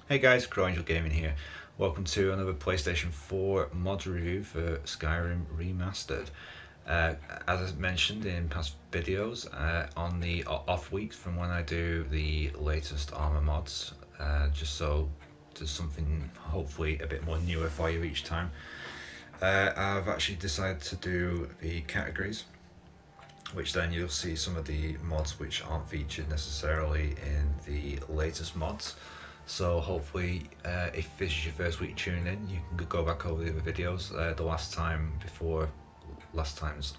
Hey guys, Crowangel Gaming here. Welcome to another PlayStation 4 Mods review for Skyrim Remastered. As I mentioned in past videos, on the off weeks from when I do the latest armor mods, just so there's something hopefully a bit more newer for you each time, I've actually decided to do the categories, which then you'll see some of the mods which aren't featured necessarily in the latest mods. So hopefully, if this is your first week tuning in, you can go back over the other videos. The last time before last time's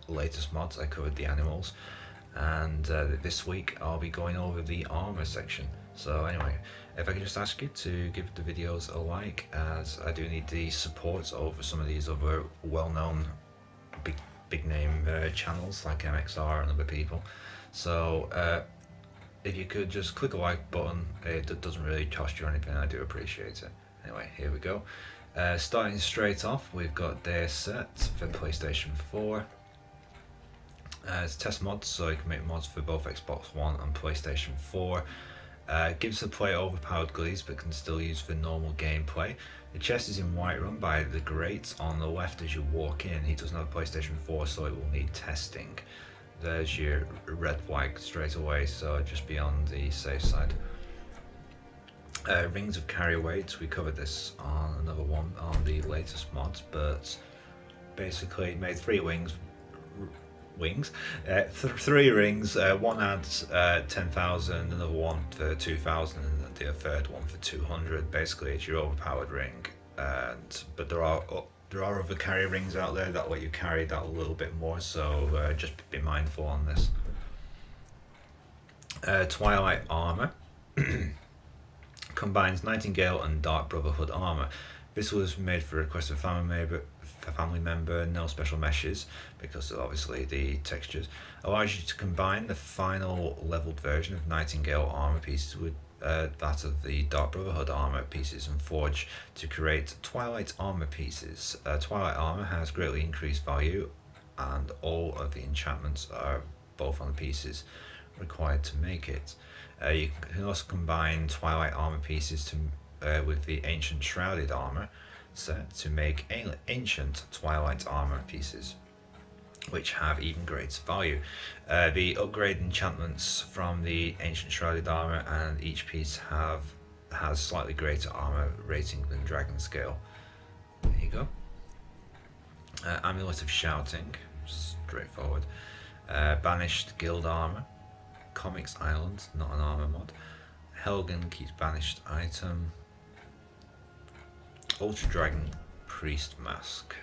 latest mods, I covered the animals, and this week I'll be going over the armor section. So anyway, if I can just ask you to give the videos a like, as I do need the support over some of these other well-known big name channels like MXR and other people. So if you could just click a like button, it doesn't really cost you anything. I do appreciate it. Anyway, here we go. Starting straight off, we've got their set for PlayStation 4. It's test mods, so you can make mods for both Xbox One and PlayStation 4. Gives the player overpowered goodies, but can still use for normal gameplay. The chest is in Whiterun by the grate on the left as you walk in. He doesn't have a PlayStation 4, so it will need testing. There's your red flag straight away, so just be on the safe side. Rings of carry weight, we covered this on another one on the latest mods, but basically made three three rings. One adds 10,000, another one for 2,000, and the third one for 200. Basically, it's your overpowered ring, but there are other carry rings out there that let you carry that a little bit more, so just be mindful on this. Twilight Armor combines Nightingale and Dark Brotherhood armor. This was made for request of family member, no special meshes, because obviously the textures. Allows you to combine the final leveled version of Nightingale armor pieces with that of the Dark Brotherhood armor pieces and forge to create Twilight armor pieces. Twilight armor has greatly increased value, and all of the enchantments are both on the pieces required to make it. You can also combine Twilight armor pieces with the Ancient Shrouded armor set to make Ancient Twilight armor pieces, which have even greater value. The upgrade enchantments from the Ancient Shrouded armor, and each piece has slightly greater armor rating than Dragon Scale. There you go. Amulet of Shouting, straightforward. Banished Guild armor. Comics Island, not an armor mod. Helgen keeps banished item. Ultra Dragon Priest Mask.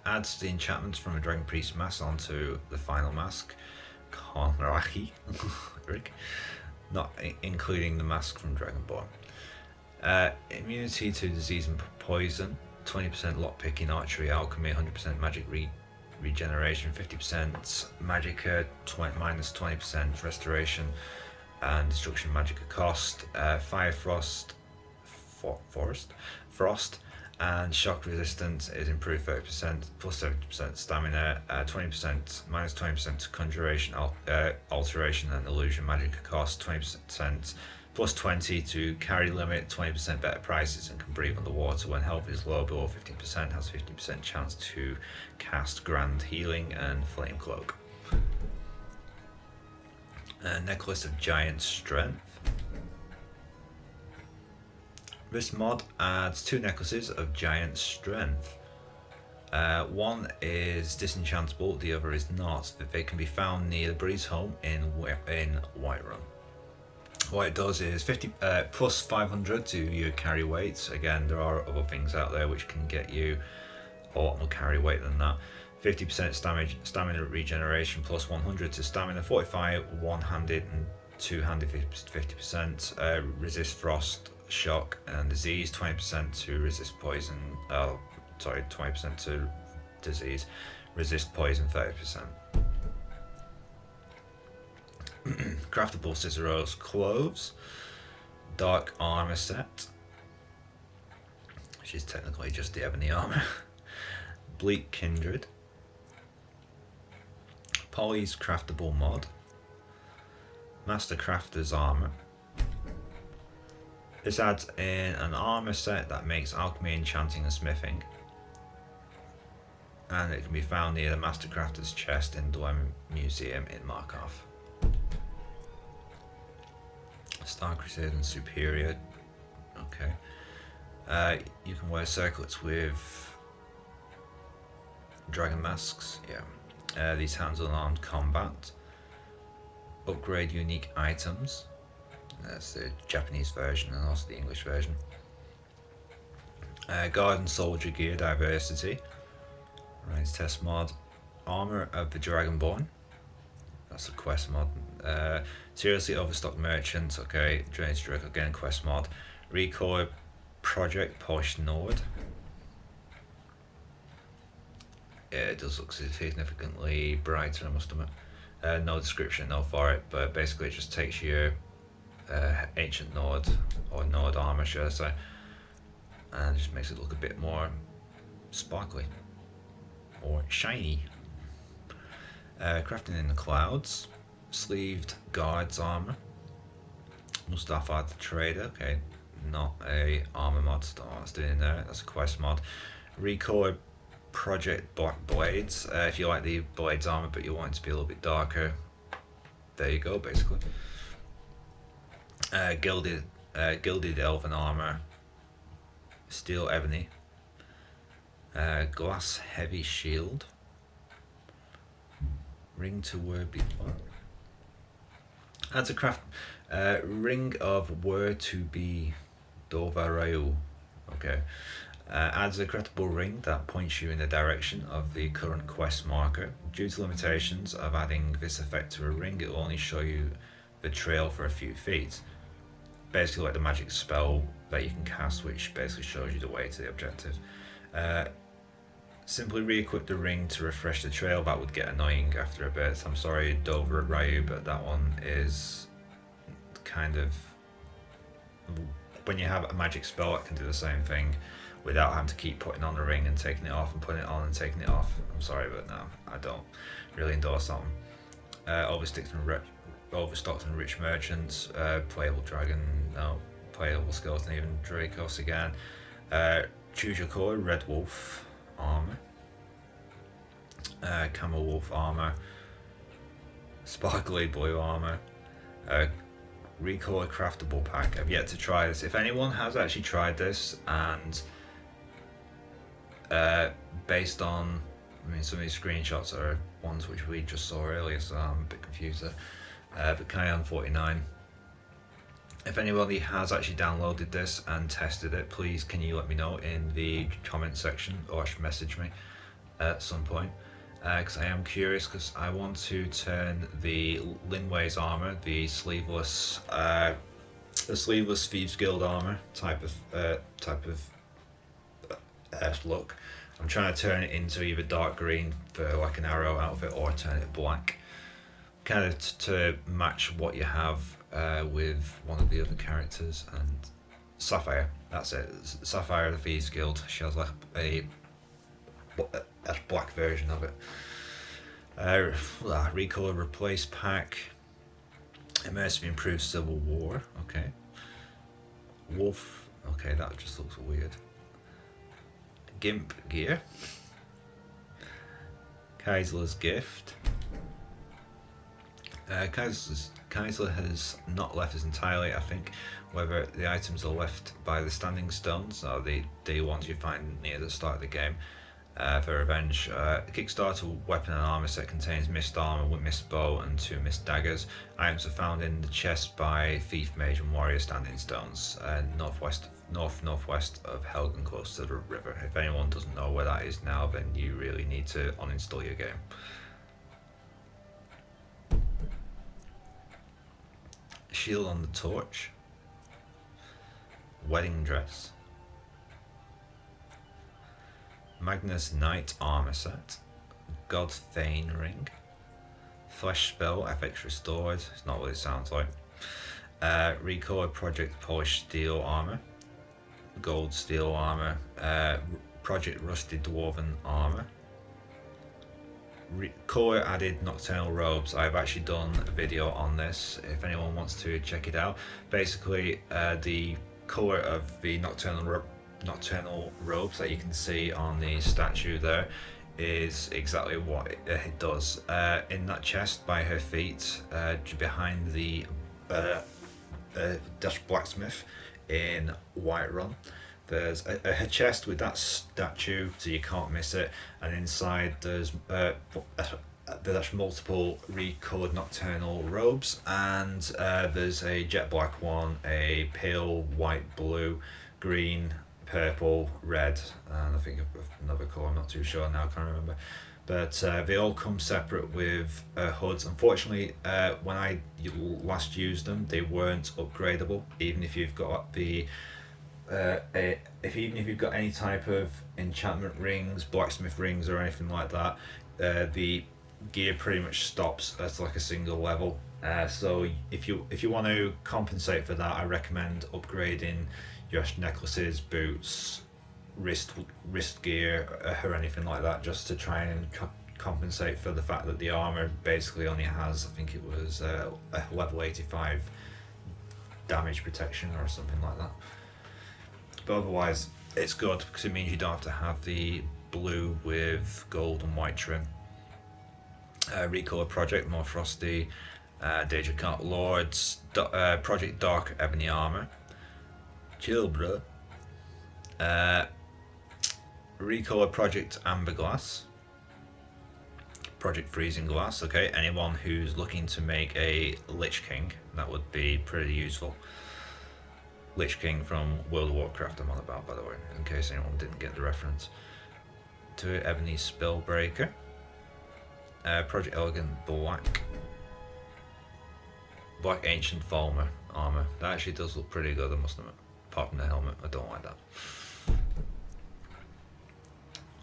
Adds the enchantments from a Dragon Priest mask onto the final mask. Konraki, not including the mask from Dragonborn. Immunity to disease and poison. 20% lockpicking, archery, alchemy, 100% magic regeneration, 50% magicka, minus 20% restoration and destruction magicka cost. Fire, frost, frost and shock resistance is improved 30%, plus 70% stamina, 20% minus 20% to conjuration, alteration and illusion magicka cost, 20% plus 20 to carry limit, 20% better prices, and can breathe underwater when health is low below 15%, has 50% chance to cast Grand Healing and Flame Cloak. Necklace of Giant Strength. This mod adds two necklaces of Giant Strength. One is disenchantable, the other is not. They can be found near the Breeze Home in Whiterun. What it does is 50 plus 500 to your carry weight. Again, there are other things out there which can get you a lot more carry weight than that. 50% stamina regeneration, plus 100 to stamina, 45 one-handed and two-handed 50%. Resist frost, shock and disease, 20% to resist poison. 20% to disease. Resist poison 30%. Craftable Cicero's Clothes, Dark Armor Set, which is technically just the ebony armor. Bleak Kindred, Polly's Craftable Mod, Master Crafter's Armor, This adds in an armor set that makes alchemy, enchanting and smithing, and it can be found near the Mastercrafter's chest in the Museum in Markov. Star Crusade and Superior. Okay. You can wear circlets with dragon masks. Yeah. These hands unarmed combat. Upgrade unique items. That's the Japanese version and also the English version. Guard and soldier gear diversity. Rise test mod. Armor of the Dragonborn. That's a quest mod. Seriously overstocked merchants. Okay. Drainage Drug again quest mod. Recoil Project Polished Nord. Yeah, it does look significantly brighter, I must admit. No description, no for it, but basically it just takes your ancient Nord or Nord armor, should I say, and just makes it look a bit more sparkly or shiny. Crafting in the Clouds, sleeved guards armor. Mustafa the Trader, okay, not a armor mod, so don't know what's doing in there, that's a quest mod. Recoil Project Black Blades, if you like the Blades armor but you want it to be a little bit darker, there you go, basically. Gilded Elven armor, Steel Ebony, Glass Heavy Shield, Ring to Word Before. That's a craft. Ring of Were to Be Dovarayu. Okay. Adds a craftable ring that points you in the direction of the current quest marker. Due to limitations of adding this effect to a ring, it will only show you the trail for a few feet. Basically like the magic spell that you can cast, which basically shows you the way to the objective. Simply re-equip the ring to refresh the trail. That would get annoying after a bit. I'm sorry, Dover at Ryu, but that one is kind of, when you have a magic spell that can do the same thing without having to keep putting on the ring and taking it off and putting it on and taking it off. I'm sorry, but no, I don't really endorse that one. Overstocked and rich merchants, playable dragon, no, playable skeleton, even Dracos again. Choose your colour, red wolf armor, camel wolf armor, sparkly blue armor, Recoil craftable pack. I've yet to try this. If anyone has actually tried this and based on, I mean, some of these screenshots are ones which we just saw earlier, so I'm a bit confused there. But Kion49, if anybody has actually downloaded this and tested it, please can you let me know in the comment section or message me at some point, because I am curious, because I want to turn the Linway's armor, the sleeveless Thieves Guild armor type of look. I'm trying to turn it into either dark green for like an arrow outfit or turn it black, kind of to match what you have with one of the other characters. And Sapphire, that's it, Sapphire of the Thieves Guild. She has like a black version of it. Recoil Replace Pack, Immersive Improved Civil War, okay. Wolf, okay, that just looks weird. Gimp Gear, Kaisler's Gift. Kaisler has not left us entirely, I think, whether the items are left by the standing stones or the ones you find near the start of the game for revenge. Kickstarter weapon and armor set contains mist armor with mist bow and 2 mist daggers. Items are found in the chest by Thief Mage and Warrior standing stones, northwest of Helgen, close to the river. If anyone doesn't know where that is now, then you really need to uninstall your game. Shield on the Torch, Wedding Dress, Magnus Knight armor set, God Thane ring, Flesh spell, FX restored, it's not what it sounds like. Recoil Project Polished Steel armor, Gold Steel armor, Project Rusted Dwarven armor. Core added Nocturnal Robes. I've actually done a video on this if anyone wants to check it out. Basically, the color of the nocturnal robes that you can see on the statue there is exactly what it does. In that chest by her feet, behind the Dash Blacksmith in Whiterun, there's a chest with that statue, so you can't miss it. And inside there's multiple recoloured nocturnal robes, and there's a jet black one, a pale white, blue, green, purple, red, and I think another colour. I'm not too sure now. I can't remember. But they all come separate with hoods. Unfortunately, when I last used them, they weren't upgradable. Even if you've got the even if you've got any type of enchantment rings, blacksmith rings, or anything like that, the gear pretty much stops at like a single level. So if you want to compensate for that, I recommend upgrading your necklaces, boots, wrist gear, or anything like that, just to try and compensate for the fact that the armor basically only has, I think it was a level 85 damage protection or something like that. But otherwise it's good because it means you don't have to have the blue with gold and white trim. Recoil Project, more frosty. Daedra Cart Lords, Project Dark Ebony Armor. Chill, bro. Recoil Project Amber Glass. Project Freezing Glass. Okay, anyone who's looking to make a Lich King, that would be pretty useful. Lich King from World of Warcraft, I'm on about, by the way, in case anyone didn't get the reference. To Ebony Spellbreaker. Project Elegant Black Ancient Falmer Armor. That actually does look pretty good, I must admit. Apart from the helmet, I don't like that.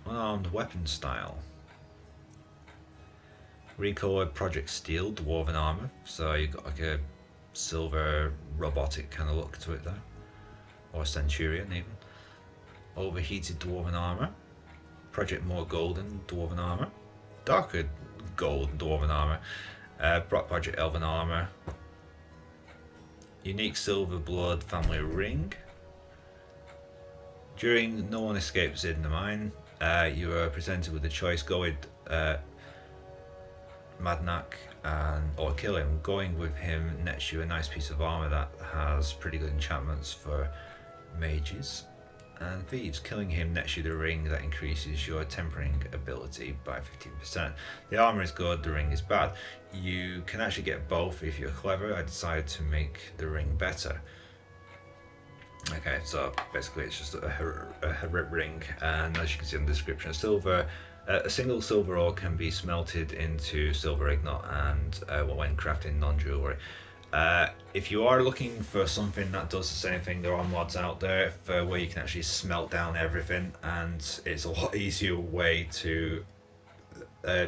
Unarmed Weapon Style. Recoil Project Steel Dwarven Armor. So you've got like a silver robotic kind of look to it there. Or Centurion even. Overheated Dwarven Armor. Project More Golden Dwarven Armor. Darker Gold Dwarven Armor. Project Elven Armor. Unique Silver Blood Family Ring. During No One Escapes in the Mine, you are presented with a choice: go with Madnak or kill him. Going with him nets you a nice piece of armor that has pretty good enchantments for mages and thieves. Killing him nets you the ring that increases your tempering ability by 15%. The armor is good, the ring is bad. You can actually get both if you're clever. I decided to make the ring better. Okay, so basically it's just a ring, and as you can see in the description, a single silver ore can be smelted into silver ignot, and when crafting non-jewelry. If you are looking for something that does the same thing, there are mods out there for where you can actually smelt down everything, and it's a lot easier way to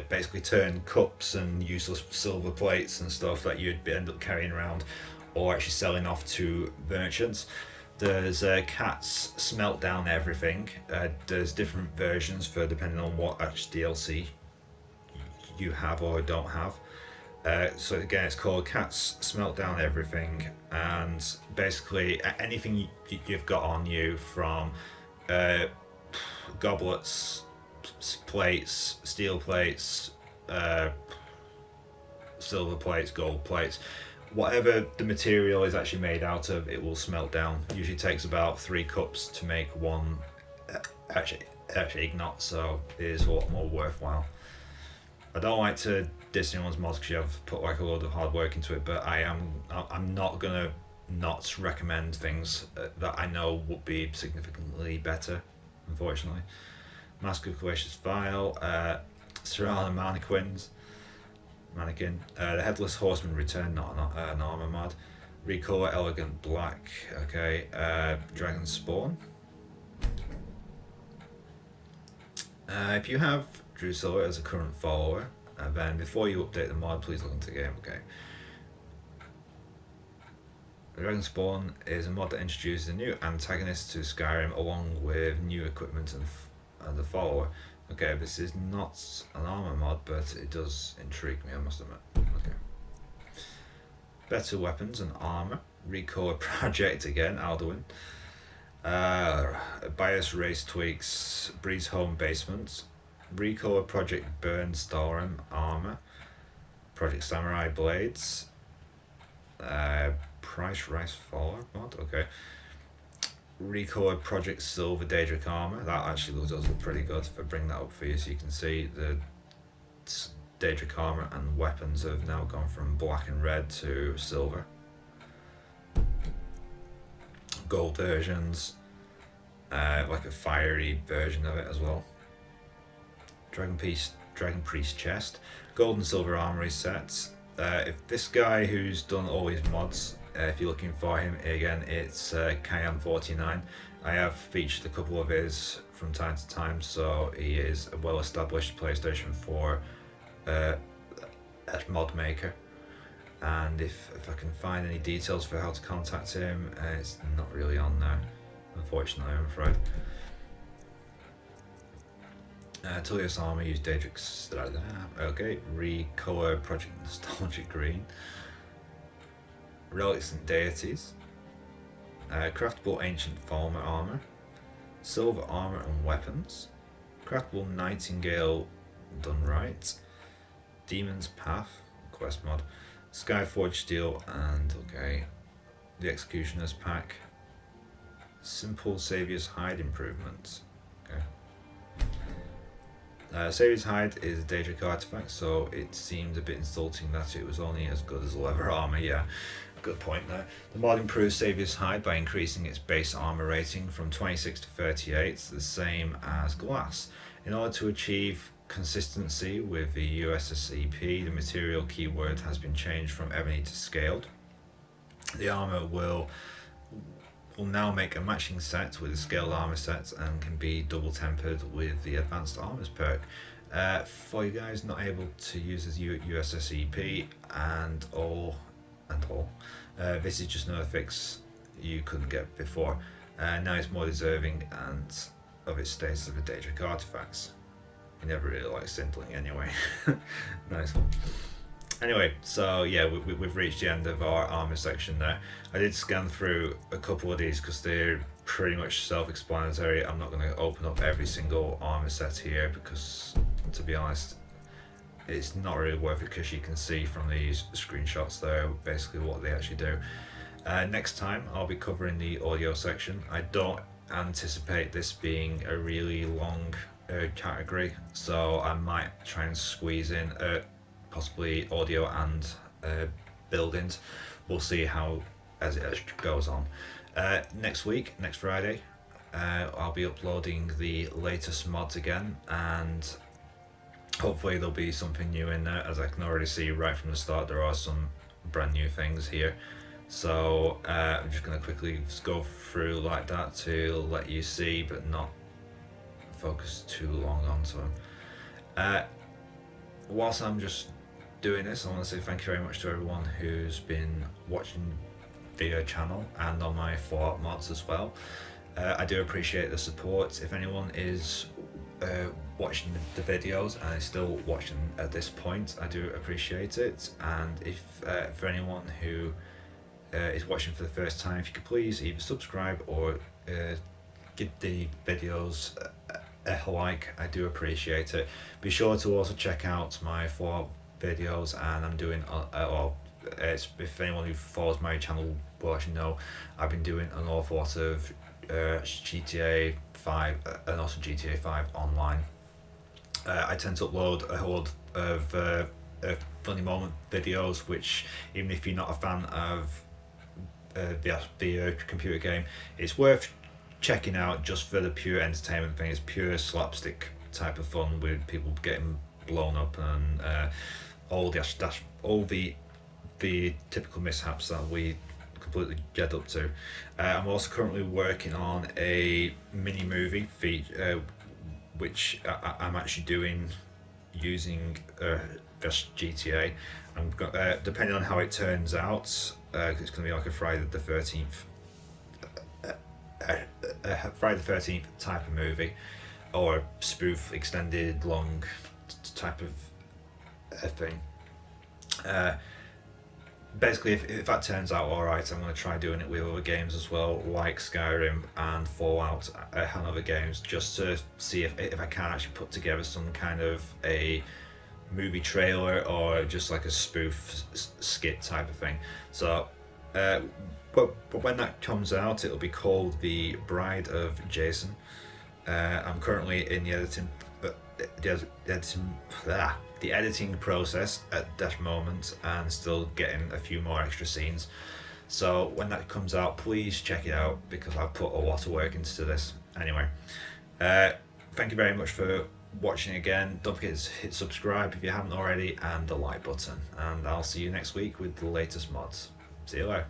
basically turn cups and useless silver plates and stuff that you'd end up carrying around or actually selling off to merchants. There's Cats Smelt Down Everything. There's different versions for depending on what actual DLC you have or don't have. So again, it's called Cats Smelt Down Everything, and basically anything you've got on you, from goblets, plates, steel plates, silver plates, gold plates, whatever the material is actually made out of, it will smelt down. It usually takes about 3 cups to make one actually ignot, so it is a lot more worthwhile. I don't like to diss anyone's mods because you have put like a load of hard work into it, but I'm not gonna not recommend things that I know would be significantly better, unfortunately. Mask of Glacius File, Serrana Mannequin, the Headless Horseman Return, not an armor mod. Recoil Elegant Black, okay, Dragon Spawn. If you have Drusilla as a current follower, then before you update the mod, please look into the game, okay. Dragon Spawn is a mod that introduces a new antagonist to Skyrim along with new equipment and the follower. Okay, this is not an armor mod, but it does intrigue me, I must admit. Okay. Better weapons and armor. Recoil Project again, Alduin. Bias Race Tweaks, Breeze Home Basement. Recoil Project Burn Skyrim Armor. Project Samurai Blades. Price Rise Fall mod, okay. Recoil Project Silver Daedric Armor. That actually does look pretty good. If I bring that up for you so you can see the Daedric Armor and weapons have now gone from black and red to silver. Gold versions, like a fiery version of it as well. Dragon Priest chest, gold and silver armory sets. If this guy who's done all his mods, if you're looking for him again, it's Cayenne49. I have featured a couple of his from time to time, so he is a well-established PlayStation 4 mod maker. And if I can find any details for how to contact him, it's not really on there, unfortunately, I'm afraid. Tullius Armor, use Daedric's. Okay, Recolor Project Nostalgic Green. Relics and Deities. Craftable Ancient Falmer Armor. Silver Armor and Weapons. Craftable Nightingale done right. Demon's Path, quest mod. Skyforge Steel and, okay, the Executioner's Pack. Simple Saviour's Hide improvements. Okay. Saviour's Hide is a Daedric artifact, so it seemed a bit insulting that it was only as good as leather armor. Yeah, good point there. The mod improves Saviour's Hide by increasing its base armor rating from 26 to 38, the same as glass. In order to achieve consistency with the USSEP, the material keyword has been changed from ebony to scaled. The armor will now make a matching set with the scaled armor set and can be double tempered with the advanced armors perk. For you guys not able to use as USSEP and all, this is just another fix you couldn't get before. Now it's more deserving and of its status of a Daedric artifacts. You never really like Sintling anyway. Nice one. Anyway, so yeah, we've reached the end of our armor section there. I did scan through a couple of these because they're pretty much self-explanatory. I'm not going to open up every single armor set here because, to be honest, it's not really worth it because you can see from these screenshots there basically what they actually do. Next time I'll be covering the audio section. I don't anticipate this being a really long category, so I might try and squeeze in possibly audio and buildings. We'll see how as it goes on. Next week, next Friday, I'll be uploading the latest mods again, and hopefully there'll be something new in there. As I can already see right from the start, there are some brand new things here. So I'm just going to quickly go through like that to let you see, but not focus too long onto them. Whilst I'm just doing this, I want to say thank you very much to everyone who's been watching the channel and on my Fallout mods as well. I do appreciate the support. If anyone is watching the videos and is still watching at this point, I do appreciate it. And if for anyone who is watching for the first time, if you could please either subscribe or give the videos a like, I do appreciate it. Be sure to also check out my Fallout videos, and I'm doing if anyone who follows my channel will actually know I've been doing an awful lot of GTA 5 and also GTA 5 online. I tend to upload a whole lot of funny moment videos, which even if you're not a fan of the computer game, it's worth checking out just for the pure entertainment thing. It's pure slapstick type of fun with people getting blown up and all the typical mishaps that we completely get up to. I'm also currently working on a mini movie which I'm actually doing using just GTA. Depending on how it turns out, it's going to be like a Friday the 13th type of movie, or a spoof extended long type of thing. basically, if that turns out alright, I'm going to try doing it with other games as well, like Skyrim and Fallout and other games, just to see if I can actually put together some kind of a movie trailer or just like a spoof skit type of thing. So, but when that comes out, it'll be called The Bride of Jason. I'm currently in the editing, the editing process at that moment, and still getting a few more extra scenes. So when that comes out, please check it out because I've put a lot of work into this. Anyway, thank you very much for watching again. Don't forget to hit subscribe if you haven't already, and the like button. And I'll see you next week with the latest mods. See you later.